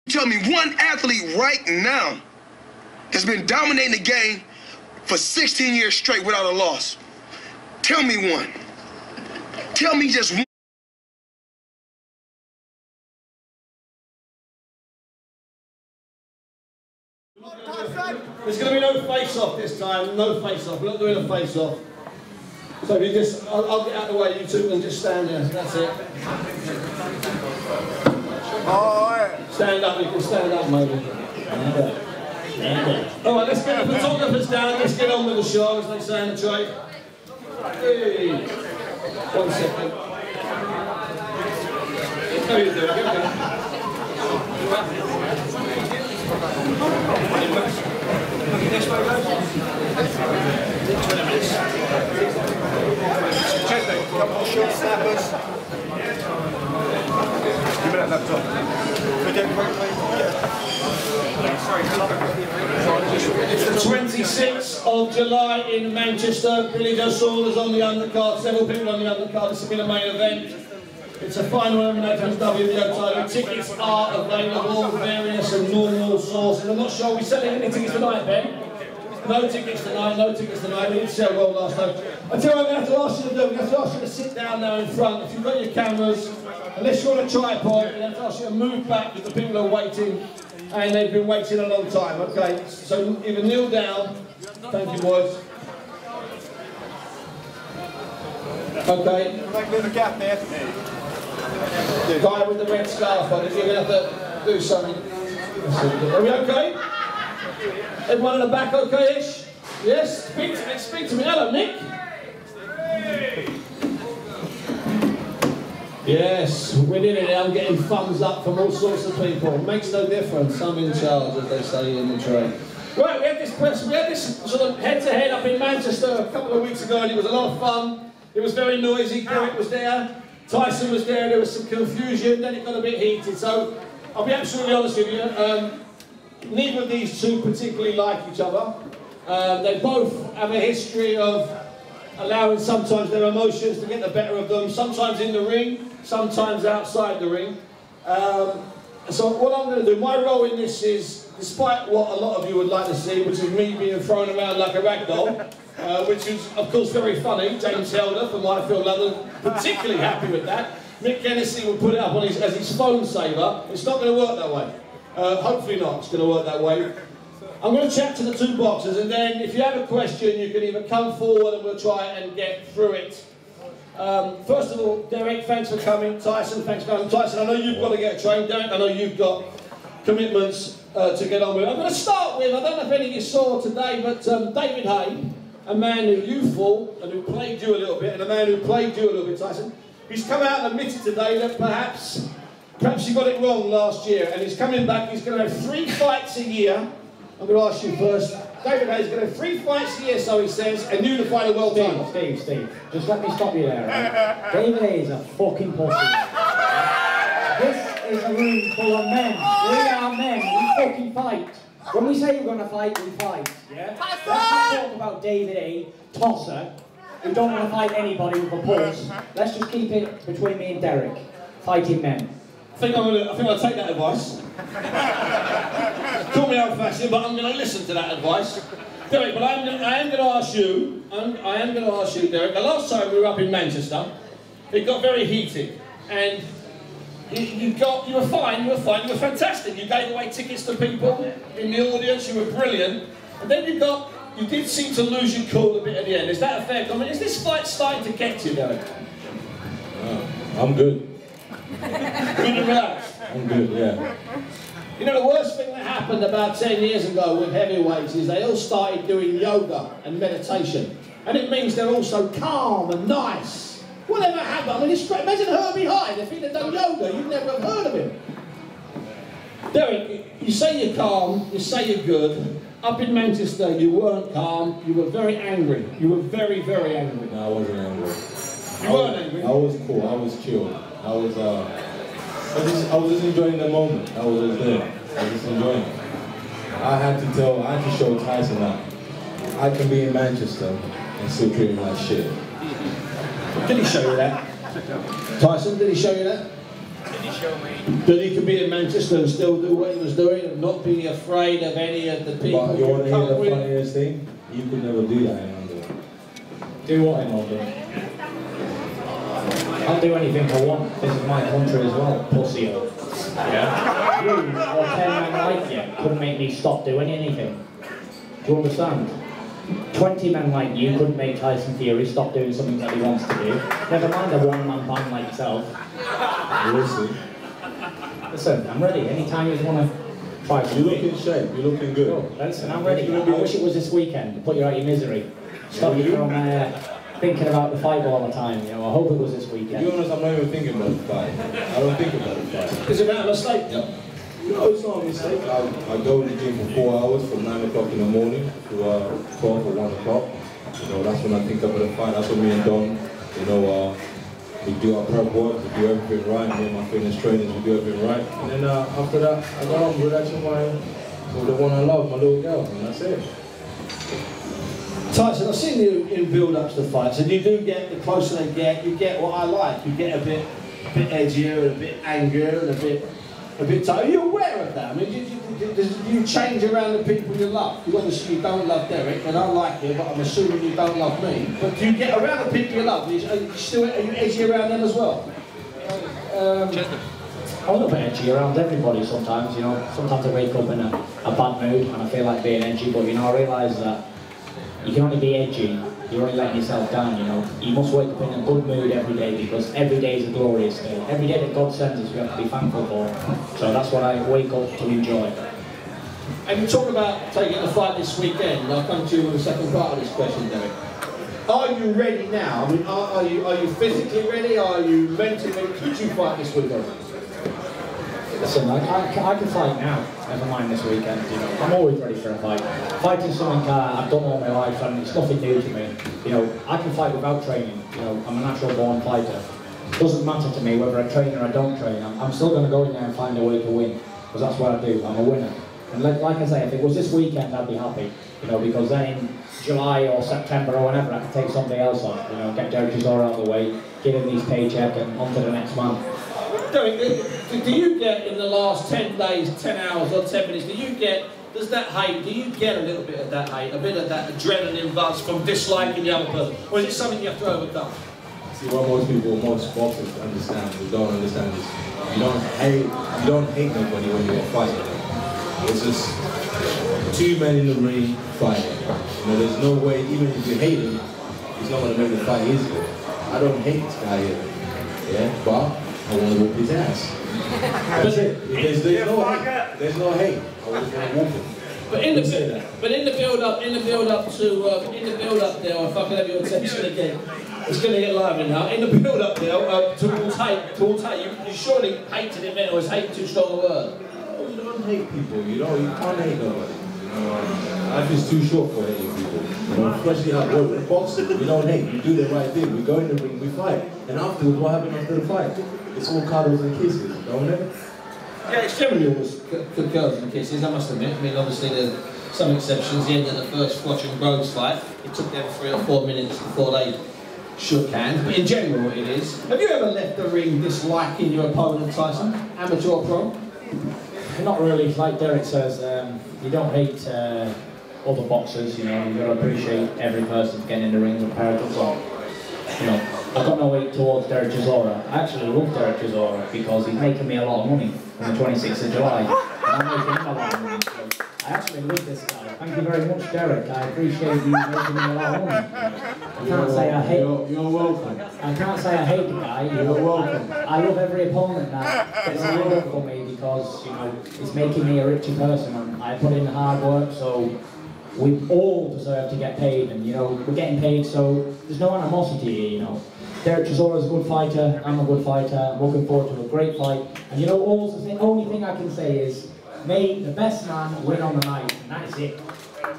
Tell me one athlete right now that's been dominating the game for 16 years straight without a loss. Tell me one. Tell me just one. There's going to be no face-off this time, no face-off. We're not doing a face-off. So if you just, I'll get out of the way, you two can just stand there. That's it. Stand up, you can stand up, maybe. Alright, let's get the photographers down, let's get on with the show, as they say in the trade. Hey. 1 second. How are you doing? Next photos? 20 minutes. Couple of short snappers. Give me that laptop. It's the 26th of July in Manchester. Billy just saw us on the undercard, several people on the undercard. This has been a main event. It's a final elimination WBO title. Tickets are available, various and normal sources. I'm not sure we're selling any tickets tonight, Ben. No tickets tonight, no tickets tonight. We didn't sell well last night. I tell you what I'm going to have to ask you to do. We're going to have to ask you to sit down now in front. If you've got your cameras, unless you're on a tripod, we're going to have to ask you to move back because the people are waiting and they've been waiting a long time. Okay, so either kneel down. Thank you, boys. Okay. The guy with the red scarf on it, you're going to have to do something. Are we okay? Everyone in the back okay-ish? Yes? Speak to me. Hello, Nick. Yes, we're in it. I'm getting thumbs up from all sorts of people. Makes no difference. I'm in charge, as they say in the trade. Right, we had this sort of head-to-head up in Manchester a couple of weeks ago, and it was a lot of fun. It was very noisy. Derek was there. Tyson was there was some confusion, then it got a bit heated, so I'll be absolutely honest with you, neither of these two particularly like each other. They both have a history of allowing sometimes their emotions to get the better of them, sometimes in the ring, sometimes outside the ring. So what I'm going to do, my role in this is, despite what a lot of you would like to see, which is me being thrown around like a rag doll, which is, of course, very funny. James Helder from Whitefield, London, particularly happy with that. Mick Hennessy will put it up on as his phone saver. It's not going to work that way. Hopefully not, it's going to work that way. I'm going to chat to the two boxers, and then if you have a question, you can either come forward and we'll try and get through it. First of all, Derek, thanks for coming. Tyson, thanks for coming. Tyson, I know you've got to get trained. Derek, I know you've got commitments to get on with. I'm going to start with, I don't know if any of you saw today, but David Hay, a man who you fought and who played you a little bit, and a man who played you a little bit, Tyson, he's come out and admitted today that perhaps he got it wrong last year, and he's coming back. He's going to have 3 fights a year. I'm going to ask you first. David Hay's going to have 3 fights a year, so he says, and you to fight a world title. Steve, just let me stop you there, right? David Hay is a fucking pussy. This is a room full of men. We are men. We fucking fight. When we say we're going to fight, we fight. Yeah? Let's not talk about David A. Tosser, who don't want to fight anybody with a pulse. Let's just keep it between me and Derek. Fighting men. I think I'll take that advice. Call me old-fashioned, but I'm going to listen to that advice. Derek, but I am going to ask you, Derek, the last time we were up in Manchester, it got very heated, and you were fine, you were fantastic. You gave away tickets to people in the audience, you were brilliant, and then you did seem to lose your cool a bit at the end. Is that a fair comment? Is this fight starting to get to you, Derek? I'm good. Good and relaxed? I'm good, yeah. You know, the worst thing that happened about 10 years ago with heavyweights is they all started doing yoga and meditation. And it means they're all so calm and nice. Whatever happened? I mean, it's great. Imagine Herbie Hyde, if he'd have done yoga, you'd never have heard of him. Derek, you say you're calm, you say you're good. Up in Manchester, you weren't calm, you were very angry. You were very, very angry. No, I wasn't angry. You weren't angry? I was cool, I was chill. I was just enjoying the moment. I was just there. I was just enjoying it. I had to show Tyson that I can be in Manchester and still treat him like shit. Did he show you that? Tyson, did he show you that? That he could be in Manchester and still do what he was doing and not be afraid of any of the people. But you want to hear the funniest thing? You could never do that in London. Do what in London? I'll do anything I want. This is my country as well, pussy. Yeah. You or 10 men like you couldn't make me stop doing anything. Do you understand? 20 men like you couldn't make Tyson Fury stop doing something that he wants to do. Never mind a one-man band like yourself. We'll see. Listen, I'm ready. Anytime you want to try something. You look in shape. You looking good. Oh, listen, I'm ready. I wish it was this weekend to put you out of your misery. Stop you from thinking about the fight all the time. You know, I hope it was this weekend. To be honest, I'm not even thinking about the fight. I don't think about the fight. Is it a mistake? Yeah. No, it's not a mistake. I go to the gym for 4 hours from 9 o'clock in the morning to 12 or 1 o'clock. You know, that's when I think about the fight. That's when me and Don, you know, we do our prep work, we do everything right. Me and my fitness trainers, we do everything right. And then after that, I go home, relax with the one I love, my little girl, and that's it. Tyson, I've seen you in build-ups to fights, and you do get, the closer they get, you get what I like. You get a bit edgier and a bit angrier and a bit tight. Are you aware of that? I mean, do you change around the people you love? You obviously you don't love Derek, and I like him, but I'm assuming you don't love me. But do you get around the people you love? Are you edgy around them as well? I'm a little bit edgy around everybody sometimes, you know. Sometimes I wake up in a bad mood and I feel like being edgy, but you know, I realise that you can only be edgy, you're only letting yourself down, you know. You must wake up in a good mood every day because every day is a glorious day. Every day that God sends us, we have to be thankful for. So that's what I wake up to enjoy. And you talk about taking the fight this weekend. I'll come to you with the second part of this question, Derek. Are you ready now? I mean, are you physically ready? Are you mentally ready? Could you fight this weekend? Listen, I can fight now, never mind this weekend, you know. I'm always ready for a fight. Fighting something I've done all my life and it's nothing new to me. You know, I can fight without training, you know, I'm a natural born fighter. It doesn't matter to me whether I train or I don't train, I'm still going to go in there and find a way to win, because that's what I do, I'm a winner. And like I say, if it was this weekend I'd be happy, you know, because then in July or September or whenever I can take somebody else on, you know, get Derek Chisora out of the way, give him his paycheck and on to the next man. Derek, do you get in the last 10 days, 10 hours or 10 minutes, does that hate, do you get a little bit of that hate, a bit of that adrenaline buzz from disliking the other person? Or is it something you have to overcome? See, what most boxers understand, they don't understand is you don't hate nobody when you're fighting. It's just two men in the ring fighting. You know, there's no way, even if you hate him, he's not going to make the fight easier. I don't hate this guy here, yeah, but I want to whoop his ass. That's it. There's no hate. I want to whoop him. But in the build up there, if I can have your attention again, it's going to get lively now. In the build up there, towards hate, you surely hated him then, or is hate too strong a word? No, you don't hate people. You know, you can't hate nobody. Life is too short for hating people. You know, especially at work with boxing. We don't hate. We do the right thing. We go in the ring, we fight, and afterwards, what happens after the fight? It's all cuddles and kisses, don't it? Yeah, it's generally always good girls and kisses, I must admit. I mean, obviously there's some exceptions. The end of the first Fletch and Groves fight, it took them 3 or 4 minutes before they shook hands. But in general, it is. Have you ever left the ring disliking your opponent, Tyson? Amateur or pro? Not really. Like Derek says, you don't hate other boxers, you know, you've got to appreciate every person getting in the ring with a pair of gloves on. You know, I've got no hate towards Derek Chisora. I actually love Derek Chisora because he's making me a lot of money on the 26th of July. And I'm making him a lot of money. So I actually love this guy. Thank you very much, Derek. I appreciate you making me a lot of money. I can't say I hate. You're welcome. I can't say I hate the guy. You're welcome. I love every opponent that gets lined up for me because, you know, it's making me a richer person. And I put in the hard work, so we all deserve to get paid, and you know, we're getting paid, so there's no animosity here, you know. Derek Chisora is a good fighter, I'm a good fighter, I'm looking forward to a great fight, and you know, the only thing I can say is, may the best man win on the night, and that is it.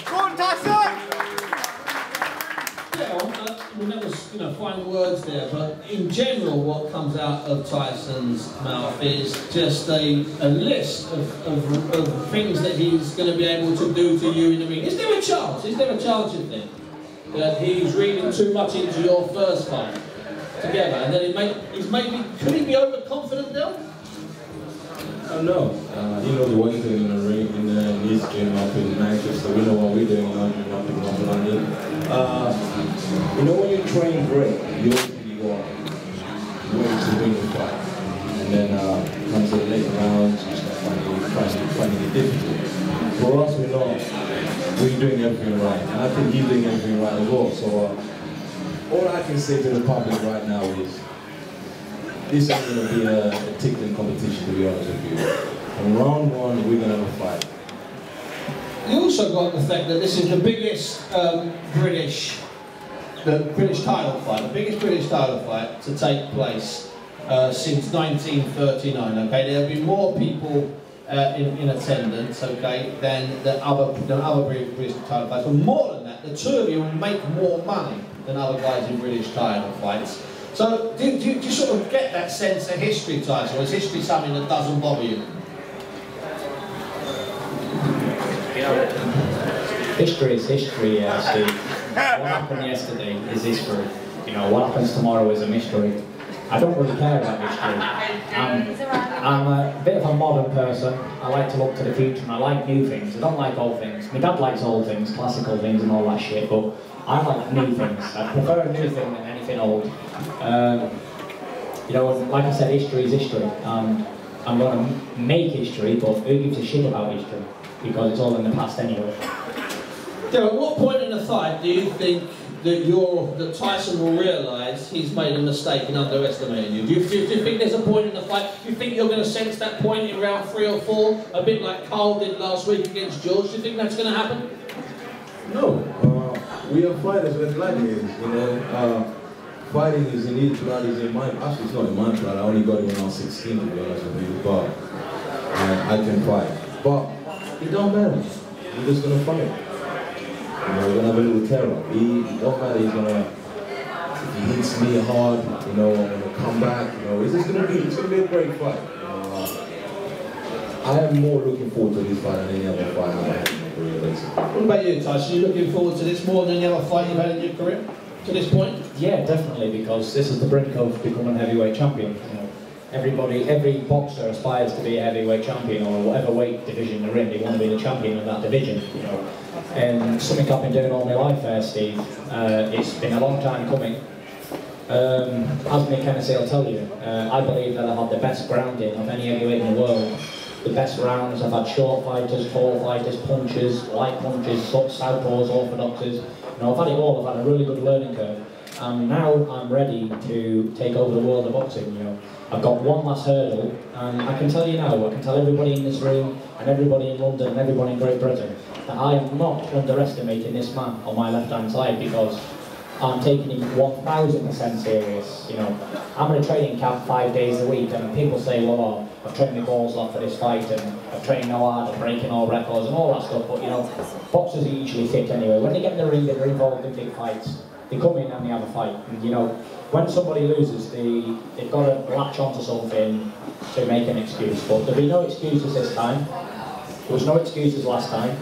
Go on, Tyson! Yeah, we'll never, you know, find words there, but in general, what comes out of Tyson's mouth is just a list of things that he's going to be able to do to you in the ring. Is there a chance? Is there a chance, you think, that he's reading too much into your first fight together, and then could he be overconfident now? No, he knows what he's doing in the ring, in his gym up in Manchester. We know what we're doing in our gym up in North London. You know, when you train great, you obviously go on way to win the fight. And then comes to the late rounds, you start finding it difficult. For us, we're doing everything right. And I think he's doing everything right as well. So all I can say to the public right now is, this is going to be a tickling competition, to be honest with you. In round one, we're going to have a fight. You also got the fact that this is the biggest British title fight, the biggest British title fight to take place since 1939. Okay, there'll be more people in attendance, okay, than other British title fights. But more than that, the two of you will make more money than other guys in British title fights. So, do you sort of get that sense of history, Tyson, or is history something that doesn't bother you? History is history, Steve. What happened yesterday is history. You know, what happens tomorrow is a mystery. I don't really care about history. I'm a bit of a modern person. I like to look to the future and I like new things. I don't like old things. My dad likes old things, classical things and all that shit, but I like new things. I prefer a new thing than anything old. You know, like I said, history is history. I'm going to make history, but who gives a shit about history? Because it's all in the past anyway. At what point in the fight do you think that Tyson will realise he's made a mistake in underestimating you? Do you think there's a point in the fight? Do you think you're going to sense that point in round 3 or 4, a bit like Carl did last week against George? Do you think that's going to happen? No. We are fighters, we're gladiators, you know. Fighting is in his blood, is in my, actually it's not in my blood, I only got it when I was 16 to be honest with you, but I can fight. But it don't matter, we're just going to fight. You know, we're going to have a little terror. It don't matter, he's going to, if he hits me hard, you know, I'm going to come back, you know, it's going to be a great fight. I am more looking forward to this fight than any other fight I've had in my career, basically. What about you, Tyson? Are you looking forward to this more than any other fight you've had in your career to this point? Yeah, definitely, because this is the brink of becoming a heavyweight champion. You know, every boxer aspires to be a heavyweight champion, or whatever weight division they're in. They want to be the champion of that division. You know, and something I've been doing all my life, Steve. It's been a long time coming. As me Kennedy will tell you, I believe that I have the best grounding of any heavyweight in the world. The best rounds. I've had short fighters, tall fighters, punchers, light punches, southpaws, orthodoxes. You know, I've had it all. I've had a really good learning curve. And now I'm ready to take over the world of boxing. You know, I've got one last hurdle, and I can tell you now, I can tell everybody in this room, and everybody in London, and everybody in Great Britain, that I am not underestimating this man on my left-hand side, because I'm taking him 1000% serious. You know, I'm in a training camp 5 days a week, and people say, well, I've trained my balls off for this fight, and I've trained no hard, I'm breaking all records and all that stuff, but you know, boxers are usually fit anyway. When they get in the ring, they're involved in big fights. They come in and they have a fight, and you know, when somebody loses, they've got to latch onto something to make an excuse, but there'll be no excuses this time. There was no excuses last time.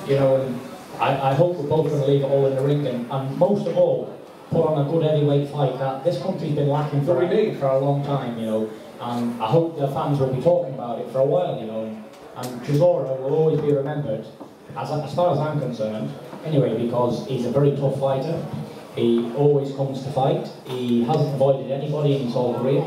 You know, and I hope we're both going to leave it all in the ring, and most of all, put on a good heavyweight fight that this country's been lacking for a long time, you know. And I hope the fans will be talking about it for a while, you know. And Chisora will always be remembered, as far as I'm concerned, anyway, because he's a very tough fighter. He always comes to fight. He hasn't avoided anybody in his whole career.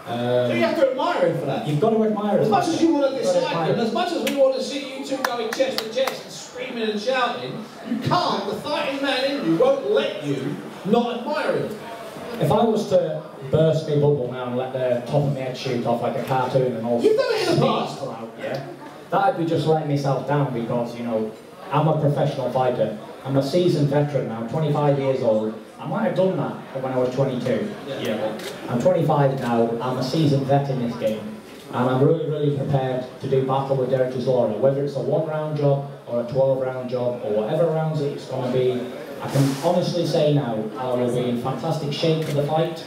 So you have to admire him for that. You've got to admire him. As much as you want to dislike him, as much as we want to see you two going chest to chest and screaming and shouting, you can't. The fighting man in you won't let you not admire him. If I was to burst my bubble now and let the top of my head shoot off like a cartoon and all, you've done it in the past, yeah, that'd be just letting myself down, because you know, I'm a professional fighter. I'm a seasoned veteran now, 25 years old. I might have done that when I was 22. Yeah. I'm 25 now. I'm a seasoned vet in this game, and I'm really, really prepared to do battle with Derek Chisora, whether it's a 1-round job or a 12-round job or whatever rounds it's going to be. I can honestly say now, I will be in fantastic shape for the fight.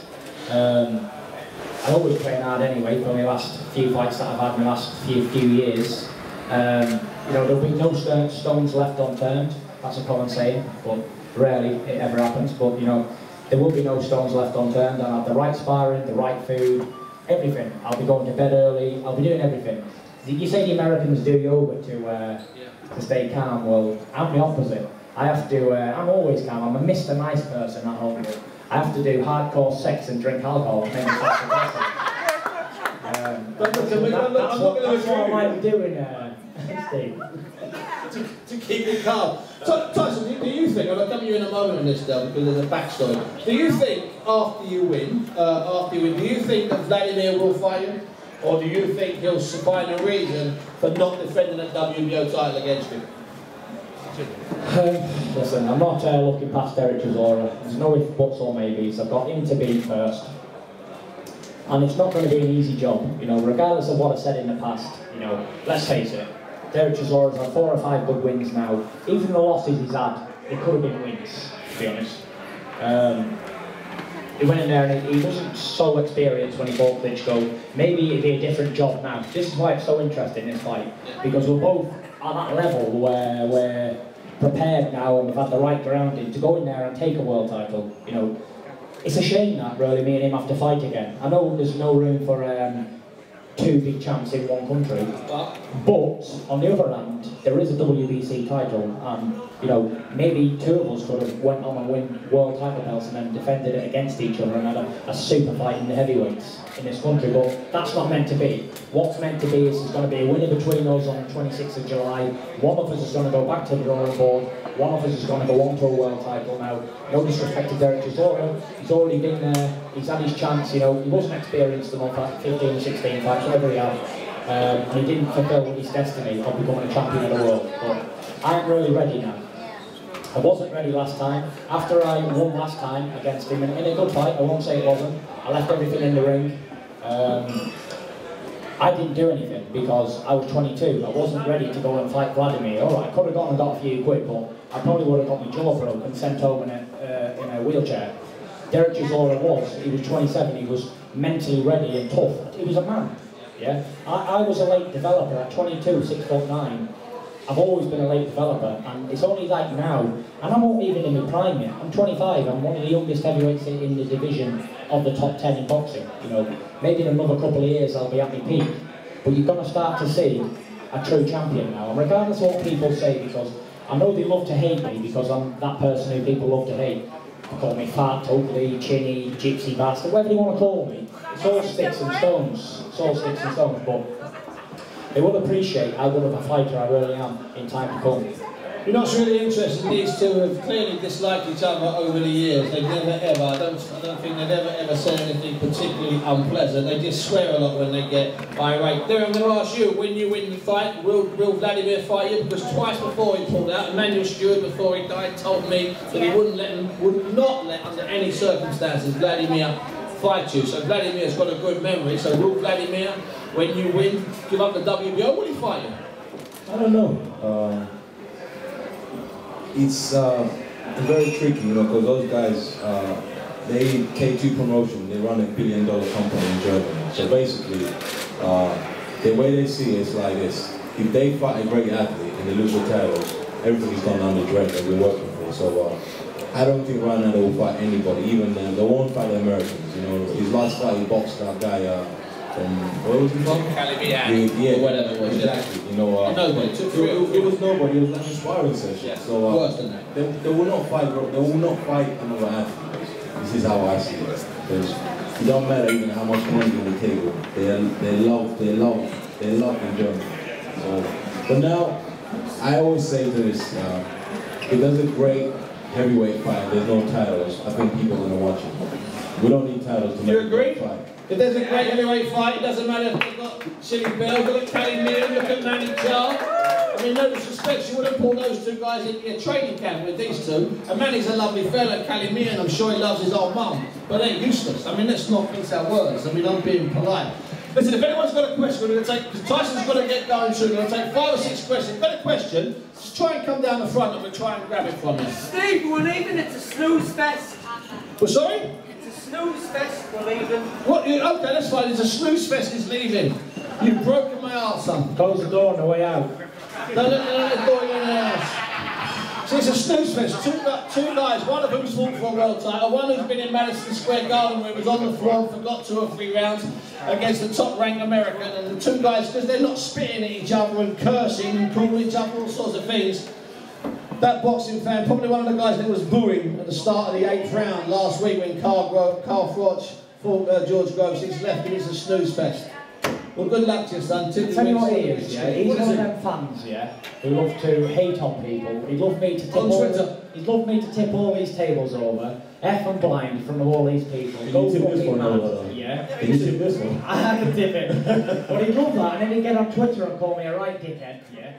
I always train hard anyway for my last few fights that I've had in the last few years. You know, there'll be no stones left unturned. That's a common saying, but rarely it ever happens. But you know, there will be no stones left unturned. I have the right sparring, the right food, everything. I'll be going to bed early, I'll be doing everything. You say the Americans do yoga to stay calm. Well, I'm the opposite. I have to, I'm always calm. I'm a Mr. Nice person at home. I have to do hardcore sex and drink alcohol to make myself aggressive. That's what I might be doing, Steve. To keep it calm. Tyson, do you think, and I'll come to you in a moment on this, Del, because there's a backstory. Do you think after you win, do you think that Vladimir will fight him? Or do you think he'll find a reason for not defending that WBO title against him? Listen, I'm not looking past Derek Chisora. There's no ifs, buts or maybes. I've got him to beat first. And it's not going to be an easy job, you know, regardless of what I said in the past. You know, let's face it, Derek Chisora's had 4 or 5 good wins now. Even the losses he's had, they could have been wins, to be honest. He went in there and he wasn't so experienced when he fought Klitschko. Maybe it'd be a different job now. This is why it's so interesting, this fight, because we're both at that level where we're prepared now and we've had the right grounding to go in there and take a world title. You know, it's a shame that really me and him have to fight again. I know there's no room for 2 big champs in one country, but on the other hand, there is a WBC title, and you know, maybe 2 of us could have went on and win world title belts and then defended it against each other and had a super fight in the heavyweights in this country, but that's not meant to be. What's meant to be is there's going to be a winner between us on the 26th of July, one of us is going to go back to the drawing board, one of us is going to go on to a world title now. No disrespect to Derek Chisora, he's already been there, he's had his chance, you know, he wasn't experienced enough at 15, 16 fights, whatever he had, and he didn't fulfill his destiny of becoming a champion of the world, but I'm really ready now. I wasn't ready last time. After I won last time against him, in a good fight, I won't say it wasn't, I left everything in the ring. I didn't do anything because I was 22. I wasn't ready to go and fight Vladimir. Alright, I could have gone and got a few quid, but I probably would have got my jaw broken and sent home in a wheelchair. Derek Chisora he was 27, he was mentally ready and tough. He was a man. Yeah, I was a late developer at 22, 6'9". I've always been a late developer, and it's only like now, and I'm not even in my prime yet. I'm 25, I'm one of the youngest heavyweights in the division of the top 10 in boxing. You know, maybe in another couple of years I'll be at my peak, but you're going to start to see a true champion now. And regardless of what people say, because I know they love to hate me because I'm that person who people love to hate. They call me fat, ugly, chinny, gypsy bastard, whatever you want to call me. It's all sticks and stones. It's all sticks and stones, but they will appreciate how good of a fighter I really am in time to come. You know what's really interesting? These two have clearly disliked each other over the years. They've never ever, I don't think they've ever said anything particularly unpleasant. They just swear a lot when they get irate. There, I'm going to ask you, when you win the fight, will Vladimir fight you? Because twice before he pulled out, Emmanuel Stewart, before he died, told me that he would not let under any circumstances Vladimir fight you. So Vladimir's got a good memory. So will Vladimir, when you win, give up the WBO? Will he fight you? I don't know. It's very tricky, you know, because those guys, they K2 Promotion, they run $1 billion company in Germany. So basically, the way they see it is like this: if they fight a great athlete and they lose the titles, everything's gone down the drain that we're working for. So I don't think Ronaldo will fight anybody, even them. They won't fight the Americans. You know, his last fight, he boxed that guy. Where was he from? Calibian, yeah, or whatever it was. Exactly. Yeah. You know, nobody. It was nobody. It was like a sparring session. Yeah. So worse than that. They will not fight. They will not fight another athlete. This is how I see it. Because it don't matter even how much money on the table. They love in Germany. So, but now I always say to this: if there's a great heavyweight fight, there's no titles, I think people are gonna watch it. We don't need titles to make a great fight. If there's a great heavyweight fight, it doesn't matter if they've got Silly Bell, look at Calimere, look at Manny Charles. I mean, no disrespect, you wouldn't pull those two guys into your training camp with these two. And Manny's a lovely fella, Calimere, and I'm sure he loves his old mum. But they're useless. I mean, let's not mince our words. I mean, I'm being polite. Listen, if anyone's got a question, we're going to take, because Tyson's got to get going soon, we're going to take 5 or 6 questions. If you've got a question, just try and come down the front and we'll try and grab it from you. Steve, we're leaving. It's a snooze fest. Well, sorry? Snooze fest, we're leaving. What? Okay, that's fine. It's a snooze fest is leaving. You've broken my arse, son. Close the door on the way out. Don't let the door in the house. So it's a snooze fest. Two guys, one of whom's fought for a world title, one who's been in Madison Square Garden where he was on the floor and forgot 2 or 3 rounds against the top-ranked American, and the 2 guys, because they're not spitting at each other and cursing and calling each other all sorts of things. That boxing fan, probably one of the guys that was booing at the start of the 8th round last week when Carl Froch fought George Groves, he's left and it's a snooze fest. Well, good luck to you, son. Tell me what he is, yeah? He's one of them fans, yeah, who love to hate on people. He'd love me to tip all these tables over. F and blind from all these people. Can you tip this one over? Yeah. Can you tip this one? I can tip it. But he'd love that, and then he'd get on Twitter and call me a right dickhead, yeah?